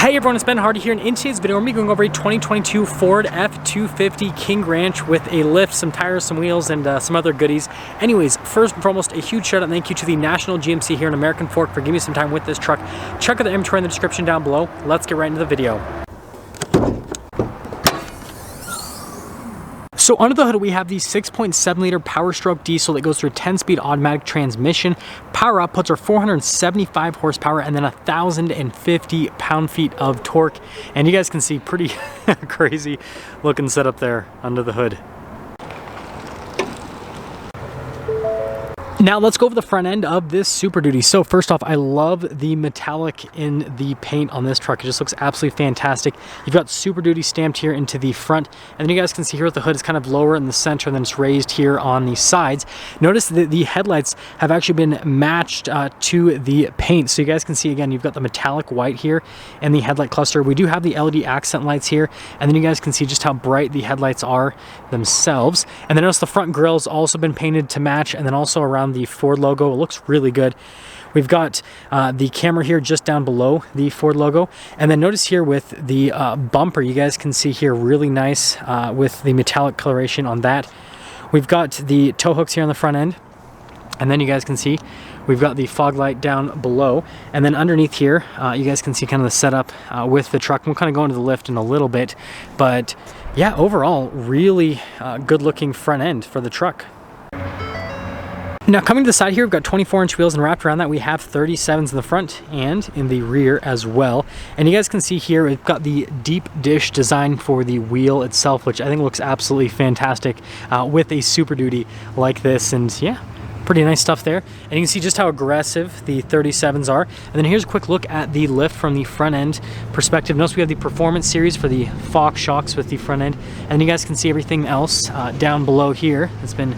Hey everyone, it's Ben Hardy here, and in today's video, we're going to be going over a 2022 Ford F-250 King Ranch with a lift, some tires, some wheels, and some other goodies. Anyways, first and foremost, a huge shout out and thank you to the National GMC here in American Fork for giving me some time with this truck. Check out the inventory in the description down below. Let's get right into the video. So under the hood, we have the 6.7 liter Power Stroke diesel that goes through a 10-speed automatic transmission. Power outputs are 475 horsepower and then 1,050 pound-feet of torque. And you guys can see pretty crazy looking setup there under the hood. Now let's go over the front end of this Super Duty. So first off, I love the metallic in the paint on this truck. It just looks absolutely fantastic. You've got Super Duty stamped here into the front, and then you guys can see here with the hood is kind of lower in the center, and then it's raised here on the sides. Notice that the headlights have actually been matched to the paint. So you guys can see again, you've got the metallic white here and the headlight cluster. We do have the LED accent lights here, and then you guys can see just how bright the headlights are themselves. And then notice the front grille's also been painted to match, and then also around the Ford logo. It looks really good. We've got the camera here just down below the Ford logo, and then notice here with the bumper, you guys can see here really nice with the metallic coloration on that. We've got the tow hooks here on the front end, and then you guys can see we've got the fog light down below, and then underneath here you guys can see kind of the setup with the truck. We'll kind of go into the lift in a little bit, but yeah, overall really good looking front end for the truck. Now coming to the side here, we've got 24-inch wheels, and wrapped around that we have 37s in the front and in the rear as well. And you guys can see here we've got the deep dish design for the wheel itself, which I think looks absolutely fantastic with a Super Duty like this. And yeah, pretty nice stuff there. And you can see just how aggressive the 37s are. And then here's a quick look at the lift from the front end perspective. Notice we have the Performance Series for the Fox shocks with the front end. And you guys can see everything else down below here. It's been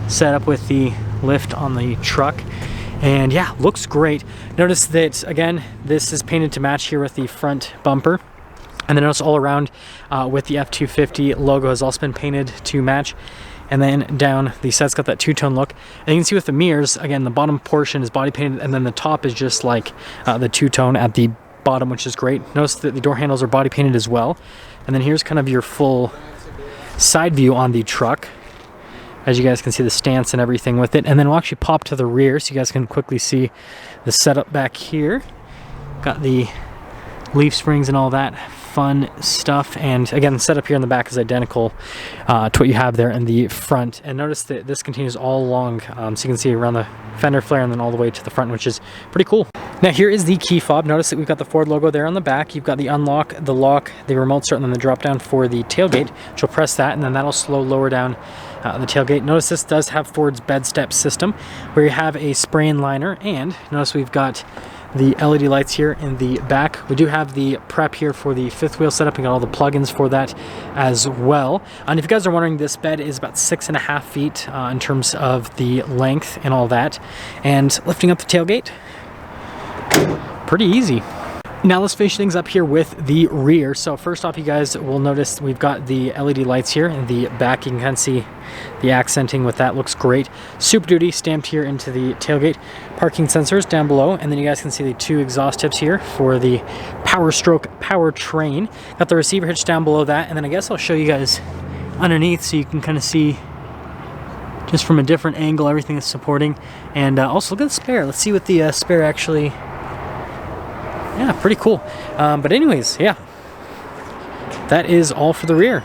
set up with the lift on the truck, and yeah, looks great. Notice that again, this is painted to match here with the front bumper, and then notice all around with the F-250 logo has also been painted to match. And then down the set's got that two-tone look, and you can see with the mirrors again, the bottom portion is body painted, and then the top is just like the two-tone at the bottom, which is great. Notice that the door handles are body painted as well. And then here's kind of your full side view on the truck, as you guys can see the stance and everything with it. And then we'll actually pop to the rear so you guys can quickly see the setup back here. Got the leaf springs and all that fun stuff. And again, the setup here in the back is identical to what you have there in the front. And notice that this continues all along, so you can see around the fender flare and then all the way to the front, which is pretty cool. Now here is the key fob. Notice that we've got the Ford logo there on the back. You've got the unlock, the lock, the remote start, and then the drop down for the tailgate, which will press that, and then that'll lower down the tailgate. Notice this does have Ford's bed step system, where you have a spray-in liner, and notice we've got the LED lights here in the back. We do have the prep here for the fifth wheel setup. We got all the plugins for that as well. And if you guys are wondering, this bed is about 6.5 feet in terms of the length and all that. And lifting up the tailgate, pretty easy. Now let's finish things up here with the rear. So first off, you guys will notice we've got the LED lights here in the back. You can kind of see the accenting with that, looks great. Super Duty stamped here into the tailgate. Parking sensors down below, and then you guys can see the two exhaust tips here for the Power Stroke powertrain. Got the receiver hitch down below that, and then I guess I'll show you guys underneath so you can kind of see just from a different angle everything that's supporting. And also look at the spare. Let's see what the spare actually. Yeah, pretty cool. But anyways, yeah, that is all for the rear.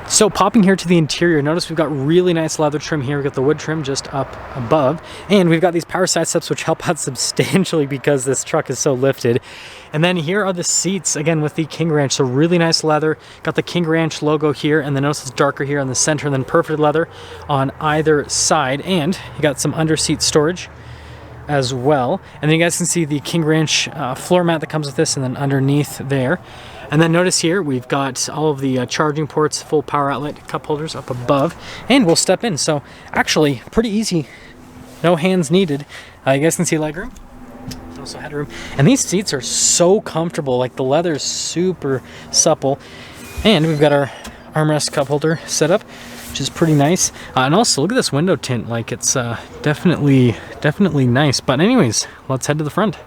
So popping here to the interior, notice we've got really nice leather trim here. We've got the wood trim just up above, and we've got these power side steps which help out substantially because this truck is so lifted. And then here are the seats, again with the King Ranch, so really nice leather. Got the King Ranch logo here, and then notice it's darker here on the center, and then perfect leather on either side. And you got some under seat storage as well. And then you guys can see the King Ranch floor mat that comes with this, and then underneath there. And then notice here we've got all of the charging ports, full power outlet, cup holders up above, and we'll step in. So actually pretty easy, no hands needed. You guys can see legroom, also headroom, and these seats are so comfortable. Like the leather is super supple, and we've got our armrest cup holder set up, which is pretty nice. And also look at this window tint, like it's definitely nice. But anyways, let's head to the front.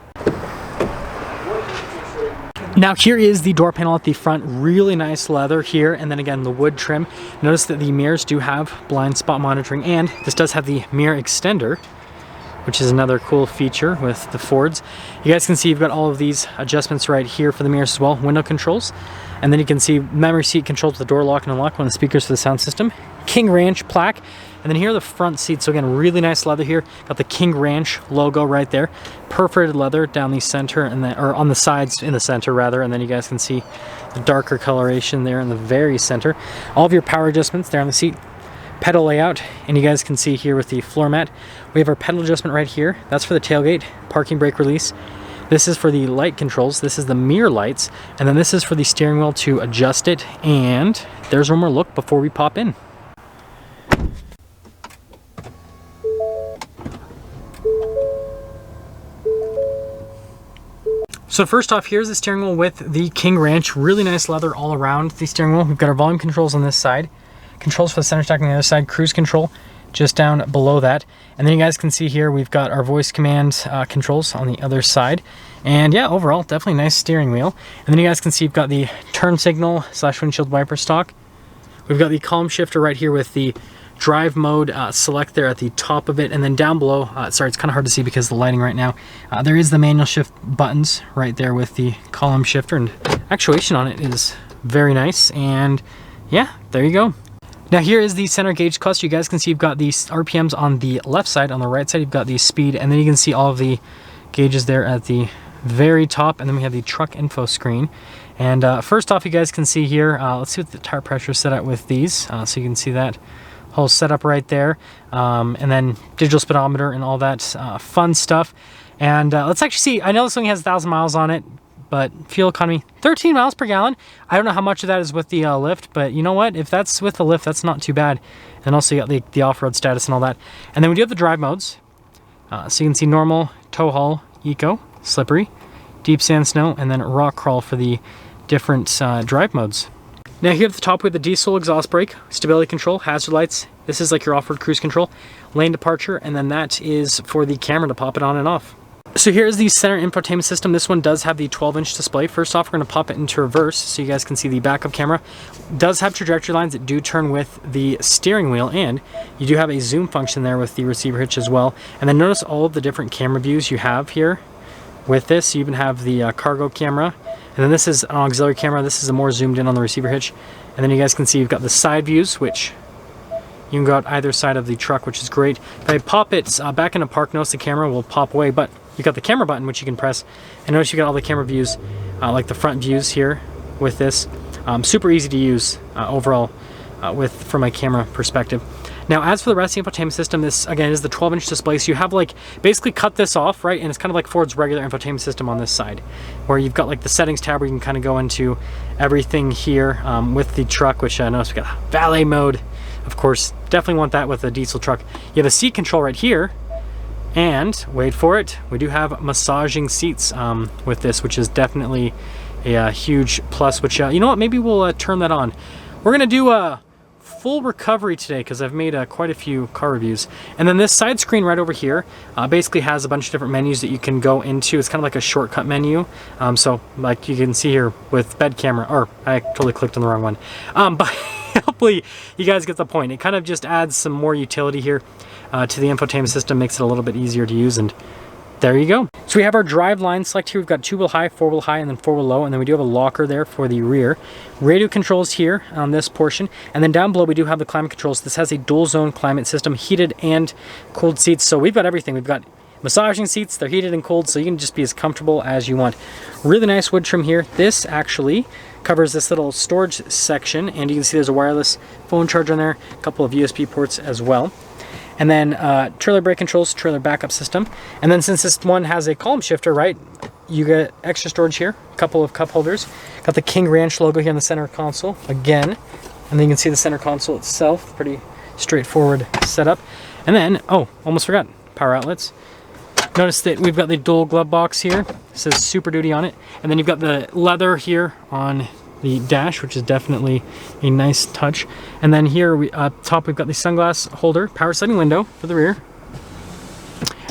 Now here is the door panel at the front, really nice leather here, and then again the wood trim. Notice that the mirrors do have blind spot monitoring, and this does have the mirror extender, which is another cool feature with the Fords. You guys can see you've got all of these adjustments right here for the mirrors as well, window controls, and then you can see memory seat controls the door lock and unlock, one of the speakers for the sound system, King Ranch plaque. And then here are the front seats. So again, really nice leather here. Got the King Ranch logo right there. Perforated leather down the center, and then, or on the sides in the center rather. And then you guys can see the darker coloration there in the very center. All of your power adjustments there on the seat. Pedal layout, and you guys can see here with the floor mat, we have our pedal adjustment right here. That's for the tailgate, parking brake release. This is for the light controls. This is the mirror lights, and then this is for the steering wheel to adjust it. And there's one more look before we pop in. So first off, here's the steering wheel with the King Ranch. Really nice leather all around the steering wheel. We've got our volume controls on this side, controls for the center stack on the other side, cruise control just down below that. And then you guys can see here, we've got our voice command controls on the other side. And yeah, overall, definitely nice steering wheel. And then you guys can see you've got the turn signal / windshield wiper stalk. We've got the column shifter right here with the drive mode select there at the top of it, and then down below, sorry, it's kind of hard to see because of the lighting right now, there is the manual shift buttons right there with the column shifter, and actuation on it is very nice. And yeah, there you go. Now here is the center gauge cluster. You guys can see you've got these RPMs on the left side. On the right side you've got the speed, and then you can see all of the gauges there at the very top, and then we have the truck info screen. And first off, you guys can see here, let's see what the tire pressure is set at with these, so you can see that whole setup right there, and then digital speedometer and all that fun stuff. And let's actually see, I know this only has 1,000 miles on it, but fuel economy 13 miles per gallon. I don't know how much of that is with the lift, but you know what, if that's with the lift, that's not too bad. And also you got the off-road status and all that. And then we do have the drive modes, so you can see normal, tow haul, eco, slippery, deep sand, snow, and then rock crawl for the different drive modes. Now here at the top we have the diesel exhaust brake, stability control, hazard lights. This is like your off-road cruise control, lane departure, and then that is for the camera to pop it on and off. So here's the center infotainment system. This one does have the 12-inch display. First off, we're going to pop it into reverse so you guys can see the backup camera. It does have trajectory lines that do turn with the steering wheel, and you do have a zoom function there with the receiver hitch as well. And then notice all of the different camera views you have here with this. You even have the cargo camera. And then this is an auxiliary camera. This is a more zoomed in on the receiver hitch. And then you guys can see you've got the side views, which you can go out either side of the truck, which is great. If I pop it back into park, notice the camera will pop away, but you've got the camera button, which you can press. And notice you got all the camera views, like the front views here with this. Super easy to use overall from my camera perspective. Now, as for the rest of the infotainment system, this again is the 12-inch display. So you have like basically cut this off, right? And it's kind of like Ford's regular infotainment system on this side, where you've got like the settings tab where you can kind of go into everything here with the truck, which notice we got valet mode. Of course, definitely want that with a diesel truck. You have a seat control right here, and wait for it, we do have massaging seats with this, which is definitely a huge plus. Which you know what? Maybe we'll turn that on. We're gonna do a full recovery today because I've made quite a few car reviews. And then this side screen right over here basically has a bunch of different menus that you can go into. It's kind of like a shortcut menu. So like you can see here with bed camera, or I totally clicked on the wrong one. But hopefully you guys get the point. It kind of just adds some more utility here to the infotainment system, makes it a little bit easier to use, and there you go. So we have our drive line select here. We've got 2-wheel high, 4-wheel high, and then 4-wheel low, and then we do have a locker there for the rear. Radio controls here on this portion, and then down below we do have the climate controls. This has a dual zone climate system, heated and cooled seats. So we've got everything. We've got massaging seats, they're heated and cooled, so you can just be as comfortable as you want. Really nice wood trim here. This actually covers this little storage section, and you can see there's a wireless phone charger in there, a couple of USB ports as well. And then trailer brake controls, trailer backup system. And then since this one has a column shifter, right, you get extra storage here, a couple of cup holders. Got the King Ranch logo here on the center console again. And then you can see the center console itself, pretty straightforward setup. And then, oh, almost forgot, power outlets. Notice that we've got the dual glove box here. It says Super Duty on it. And then you've got the leather here on the dash, which is definitely a nice touch. And then here up top we've got the sunglass holder, power sliding window for the rear.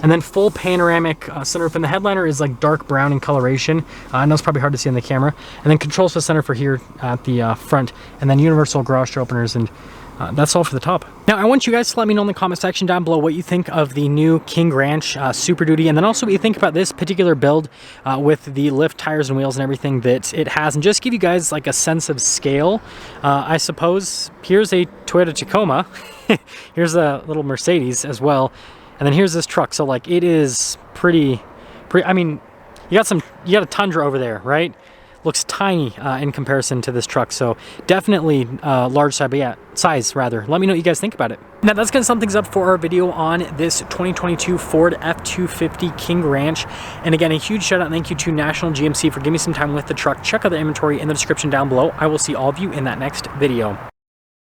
And then full panoramic sunroof, and the headliner is like dark brown in coloration. I know it's probably hard to see on the camera. And then controls for center for here at the front, and then universal garage door openers, and that's all for the top. Now, I want you guys to let me know in the comment section down below what you think of the new King Ranch Super Duty, and then also what you think about this particular build with the lift tires and wheels and everything that it has, and just give you guys like a sense of scale. I suppose here's a Toyota Tacoma, here's a little Mercedes as well, and then here's this truck. So like it is pretty. I mean, you got a Tundra over there, right? Looks tiny in comparison to this truck, so definitely large size, but yeah, size rather. Let me know what you guys think about it. Now that's gonna sum things up for our video on this 2022 Ford F-250 King Ranch. And again, a huge shout out and thank you to National GMC for giving me some time with the truck. Check out the inventory in the description down below. I will see all of you in that next video.